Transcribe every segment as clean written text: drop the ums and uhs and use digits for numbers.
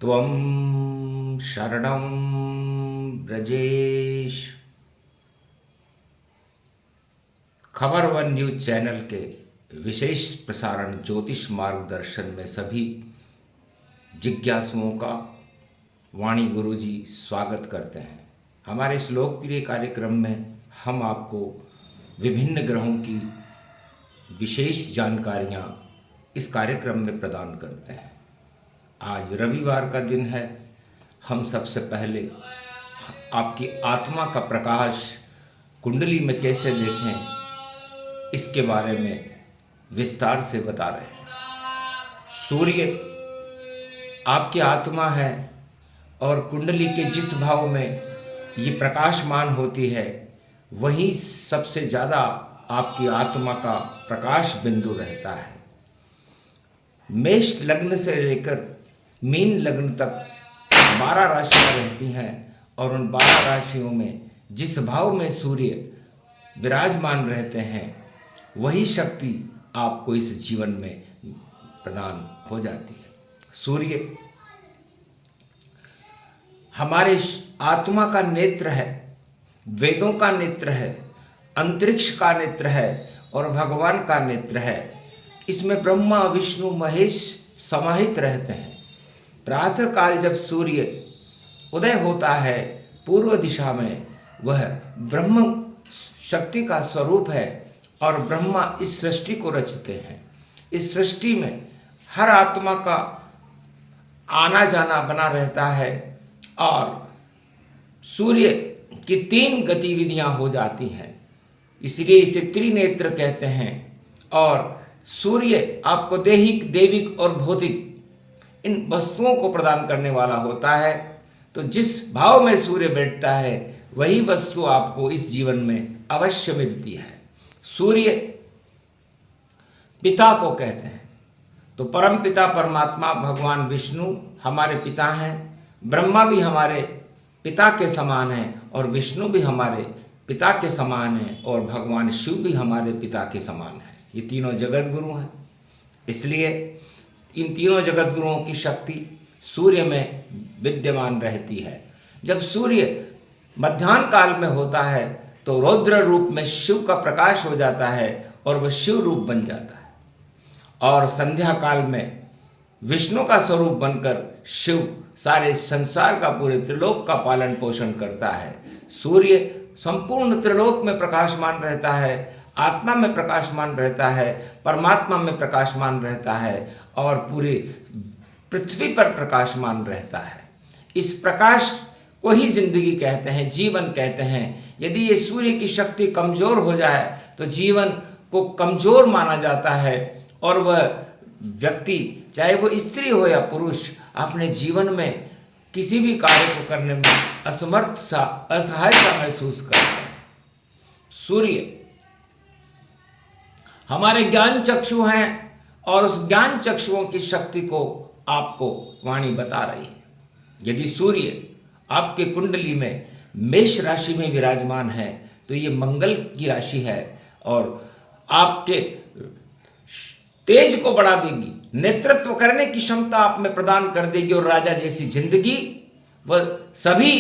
त्वं शरणं ब्रजेश। खबर वन न्यूज चैनल के विशेष प्रसारण ज्योतिष मार्गदर्शन में सभी जिज्ञासुओं का वाणी गुरुजी स्वागत करते हैं। हमारे इस लोकप्रिय कार्यक्रम में हम आपको विभिन्न ग्रहों की विशेष जानकारियाँ इस कार्यक्रम में प्रदान करते हैं। आज रविवार का दिन है। हम सबसे पहले आपकी आत्मा का प्रकाश कुंडली में कैसे देखें इसके बारे में विस्तार से बता रहे हैं। सूर्य आपकी आत्मा है और कुंडली के जिस भाव में ये प्रकाशमान होती है वहीं सबसे ज़्यादा आपकी आत्मा का प्रकाश बिंदु रहता है। मेष लग्न से लेकर मीन लग्न तक 12 राशियाँ रहती हैं और उन 12 राशियों में जिस भाव में सूर्य विराजमान रहते हैं वही शक्ति आपको इस जीवन में प्रदान हो जाती है। सूर्य हमारे आत्मा का नेत्र है, वेदों का नेत्र है, अंतरिक्ष का नेत्र है और भगवान का नेत्र है। इसमें ब्रह्मा विष्णु महेश समाहित रहते हैं। प्रातः काल जब सूर्य उदय होता है पूर्व दिशा में, वह ब्रह्म शक्ति का स्वरूप है और ब्रह्मा इस सृष्टि को रचते हैं। इस सृष्टि में हर आत्मा का आना जाना बना रहता है और सूर्य की 3 गतिविधियां हो जाती हैं, इसलिए इसे त्रिनेत्र कहते हैं। और सूर्य आपको दैहिक, दैविक और भौतिक इन वस्तुओं को प्रदान करने वाला होता है। तो जिस भाव में सूर्य बैठता है वही वस्तु आपको इस जीवन में अवश्य मिलती है। सूर्य पिता को कहते हैं, तो परम पिता परमात्मा भगवान विष्णु हमारे पिता हैं। ब्रह्मा भी हमारे पिता के समान हैं और विष्णु भी हमारे पिता के समान हैं और भगवान शिव भी हमारे पिता के समान हैं। ये तीनों जगत गुरु हैं, इसलिए इन तीनों जगत गुरुओं की शक्ति सूर्य में विद्यमान रहती है। जब सूर्य मध्याह्न काल में होता है तो रौद्र रूप में शिव का प्रकाश हो जाता है और वह शिव रूप बन जाता है, और संध्या काल में विष्णु का स्वरूप बनकर शिव सारे संसार का, पूरे त्रिलोक का पालन पोषण करता है। सूर्य संपूर्ण त्रिलोक में प्रकाशमान रहता है, आत्मा में प्रकाशमान रहता है, परमात्मा में प्रकाशमान रहता है और पूरी पृथ्वी पर प्रकाशमान रहता है। इस प्रकाश को ही जिंदगी कहते हैं, जीवन कहते हैं। यदि ये सूर्य की शक्ति कमजोर हो जाए तो जीवन को कमजोर माना जाता है और वह व्यक्ति, चाहे वो स्त्री हो या पुरुष, अपने जीवन में किसी भी कार्य को करने में असमर्थ सा, असहाय सा महसूस करता है। सूर्य हमारे ज्ञान चक्षु हैं और उस ज्ञान चक्षुओं की शक्ति को आपको वाणी बता रही है। यदि सूर्य आपके कुंडली में मेष राशि में विराजमान है तो ये मंगल की राशि है और आपके तेज को बढ़ा देगी, नेतृत्व करने की क्षमता आप में प्रदान कर देगी और राजा जैसी जिंदगी। वह सभी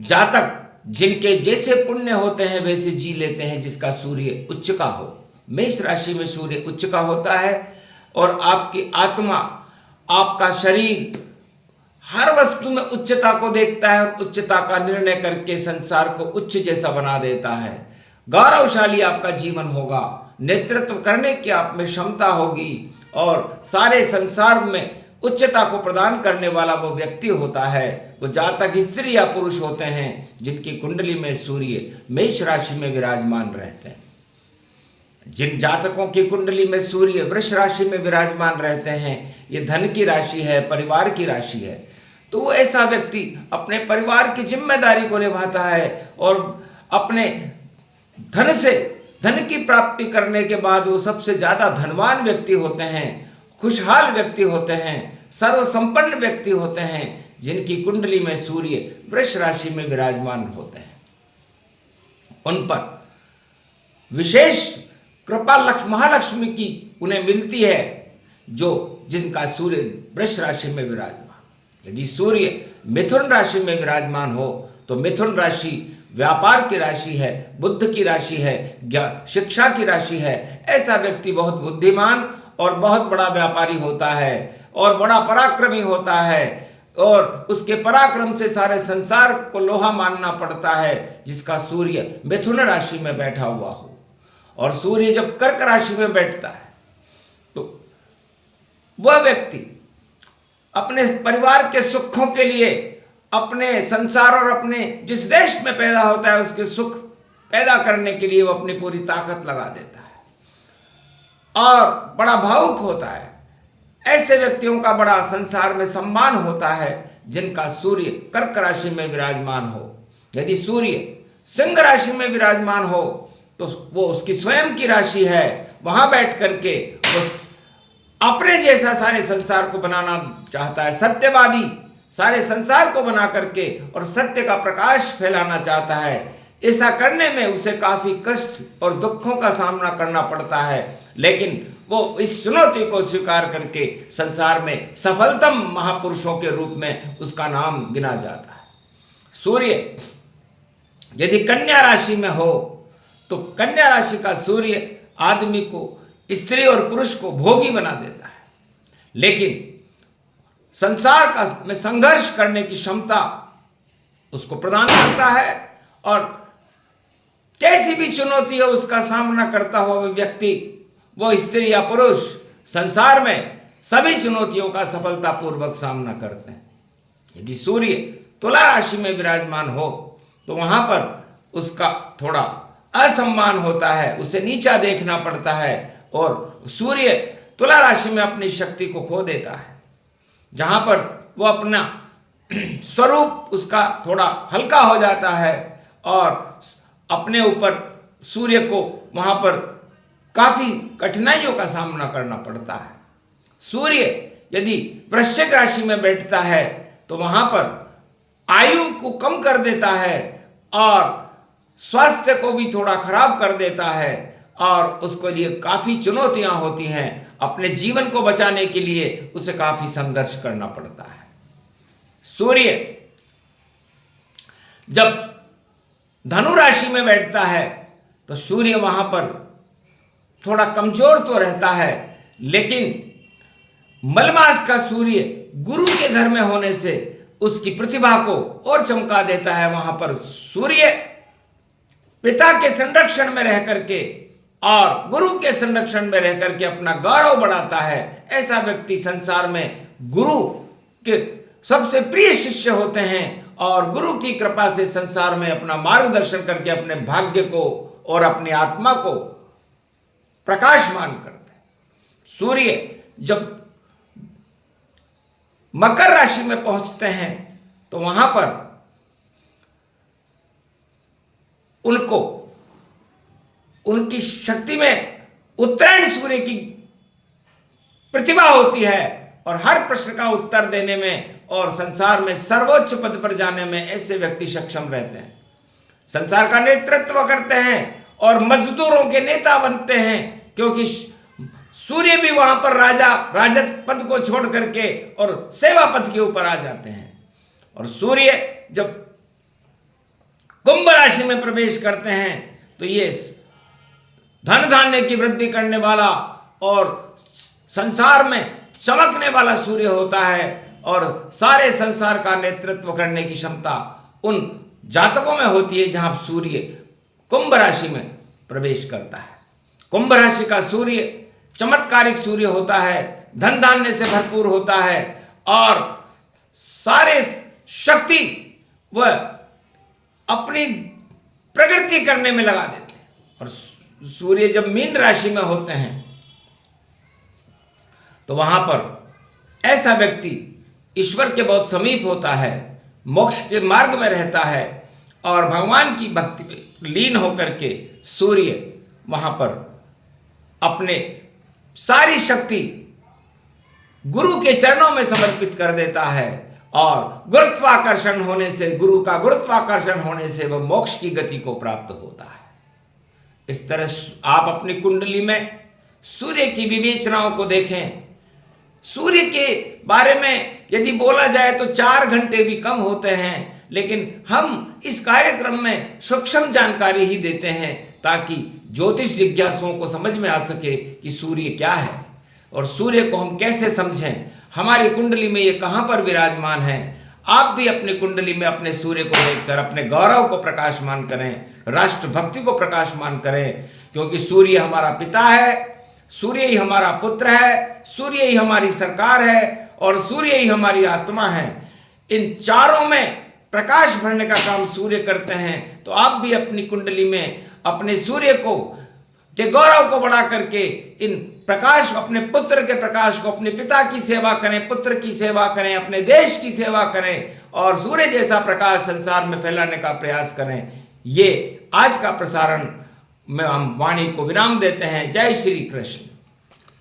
जातक जिनके जैसे पुण्य होते हैं वैसे जी लेते हैं जिसका सूर्य उच्च का हो। मेष राशि में सूर्य उच्च का होता है और आपकी आत्मा, आपका शरीर हर वस्तु में उच्चता को देखता है और उच्चता का निर्णय करके संसार को उच्च जैसा बना देता है। गौरवशाली आपका जीवन होगा, नेतृत्व करने की आप में क्षमता होगी और सारे संसार में उच्चता को प्रदान करने वाला वो व्यक्ति होता है। वो जातक स्त्री या पुरुष होते हैं जिनकी कुंडली में सूर्य मेष राशि में विराजमान रहते हैं। जिन जातकों की कुंडली में सूर्य वृष राशि में विराजमान रहते हैं, ये धन की राशि है, परिवार की राशि है, तो वो ऐसा व्यक्ति अपने परिवार की जिम्मेदारी को निभाता है और अपने धन से, धन की प्राप्ति करने के बाद वो सबसे ज्यादा धनवान व्यक्ति होते हैं, खुशहाल व्यक्ति होते हैं, सर्वसंपन्न व्यक्ति होते हैं जिनकी कुंडली में सूर्य वृष राशि में विराजमान होते हैं। उन पर विशेष कृपा महालक्ष्मी की उन्हें मिलती है जो जिनका सूर्य वृष राशि में विराजमान। यदि सूर्य मिथुन राशि में विराजमान हो तो मिथुन राशि व्यापार की राशि है, बुद्ध की राशि है, शिक्षा की राशि है। ऐसा व्यक्ति बहुत बुद्धिमान और बहुत बड़ा व्यापारी होता है और बड़ा पराक्रमी होता है और उसके पराक्रम से सारे संसार को लोहा मानना पड़ता है, जिसका सूर्य मिथुन राशि में बैठा हुआ हो। और सूर्य जब कर्क राशि में बैठता है तो वह व्यक्ति अपने परिवार के सुखों के लिए, अपने संसार और अपने जिस देश में पैदा होता है उसके सुख पैदा करने के लिए वो अपनी पूरी ताकत लगा देता है और बड़ा भावुक होता है। ऐसे व्यक्तियों का बड़ा संसार में सम्मान होता है जिनका सूर्य कर्क राशि में विराजमान हो। यदि सूर्य सिंह राशि में विराजमान हो तो वो उसकी स्वयं की राशि है, वहां बैठ करके वो अपने जैसा सारे संसार को बनाना चाहता है, सत्यवादी सारे संसार को बना करके और सत्य का प्रकाश फैलाना चाहता है। ऐसा करने में उसे काफी कष्ट और दुखों का सामना करना पड़ता है, लेकिन वो इस चुनौती को स्वीकार करके संसार में सफलतम महापुरुषों के रूप में उसका नाम गिना जाता है। सूर्य यदि कन्या राशि में हो तो कन्या राशि का सूर्य आदमी को, स्त्री और पुरुष को भोगी बना देता है, लेकिन संसार का में संघर्ष करने की क्षमता उसको प्रदान करता है और कैसी भी चुनौती हो उसका सामना करता हुआ व्यक्ति, वो स्त्री या पुरुष, संसार में सभी चुनौतियों का सफलतापूर्वक सामना करते हैं। यदि सूर्य तुला राशि में विराजमान हो तो वहां पर उसका थोड़ा असम्मान होता है, उसे नीचा देखना पड़ता है और सूर्य तुला राशि में अपनी शक्ति को खो देता है, जहां पर वो अपना स्वरूप उसका थोड़ा हल्का हो जाता है और अपने ऊपर सूर्य को वहां पर काफी कठिनाइयों का सामना करना पड़ता है। सूर्य यदि वृश्चिक राशि में बैठता है तो वहां पर आयु को कम कर देता है और स्वास्थ्य को भी थोड़ा खराब कर देता है और उसके लिए काफी चुनौतियां होती हैं। अपने जीवन को बचाने के लिए उसे काफी संघर्ष करना पड़ता है। सूर्य जब धनु राशि में बैठता है तो सूर्य वहां पर थोड़ा कमजोर तो रहता है, लेकिन मलमास का सूर्य गुरु के घर में होने से उसकी प्रतिभा को और चमका देता है। वहां पर सूर्य पिता के संरक्षण में रह करके और गुरु के संरक्षण में रह करके अपना गौरव बढ़ाता है। ऐसा व्यक्ति संसार में गुरु के सबसे प्रिय शिष्य होते हैं और गुरु की कृपा से संसार में अपना मार्गदर्शन करके अपने भाग्य को और अपनी आत्मा को प्रकाशमान करते हैं। सूर्य जब मकर राशि में पहुंचते हैं तो वहां पर उनको उनकी शक्ति में उत्तरायण सूर्य की प्रतिभा होती है और हर प्रश्न का उत्तर देने में और संसार में सर्वोच्च पद पर जाने में ऐसे व्यक्ति सक्षम रहते हैं। संसार का नेतृत्व करते हैं और मजदूरों के नेता बनते हैं, क्योंकि सूर्य भी वहां पर राजत पद को छोड़ करके और सेवा पद के ऊपर आ जाते हैं। और सूर्य जब कुंभ राशि में प्रवेश करते हैं तो ये धन धान्य की वृद्धि करने वाला और संसार में चमकने वाला सूर्य होता है और सारे संसार का नेतृत्व करने की क्षमता उन जातकों में होती है जहां सूर्य कुंभ राशि में प्रवेश करता है। कुंभ राशि का सूर्य चमत्कारिक सूर्य होता है, धन धान्य से भरपूर होता है और सारे शक्ति वह अपनी प्रगति करने में लगा देते हैं। और सूर्य जब मीन राशि में होते हैं तो वहां पर ऐसा व्यक्ति ईश्वर के बहुत समीप होता है, मोक्ष के मार्ग में रहता है और भगवान की भक्ति में लीन होकर के सूर्य वहां पर अपने सारी शक्ति गुरु के चरणों में समर्पित कर देता है और गुरुत्वाकर्षण होने से, गुरु का गुरुत्वाकर्षण होने से वह मोक्ष की गति को प्राप्त होता है। इस तरह आप अपनी कुंडली में सूर्य की विवेचनाओं को देखें। सूर्य के बारे में यदि बोला जाए तो 4 घंटे भी कम होते हैं, लेकिन हम इस कार्यक्रम में सूक्ष्म जानकारी ही देते हैं ताकि ज्योतिष जिज्ञासुओं को समझ में आ सके कि सूर्य क्या है और सूर्य को हम कैसे समझें, हमारी कुंडली में ये कहाँ पर विराजमान है। आप भी अपनी कुंडली में अपने सूर्य को देखकर अपने गौरव को प्रकाशमान करें, राष्ट्रभक्ति को प्रकाशमान करें, क्योंकि सूर्य हमारा पिता है, सूर्य ही हमारा पुत्र है, सूर्य ही हमारी सरकार है और सूर्य ही हमारी आत्मा है। इन चारों में प्रकाश भरने का काम सूर्य करते हैं। तो आप भी अपनी कुंडली में अपने सूर्य को के गौरव को बढ़ा करके इन प्रकाश, अपने पुत्र के प्रकाश को, अपने पिता की सेवा करें, पुत्र की सेवा करें, अपने देश की सेवा करें और सूर्य जैसा प्रकाश संसार में फैलाने का प्रयास करें। ये आज का प्रसारण में हम वाणी को विराम देते हैं। जय श्री कृष्ण।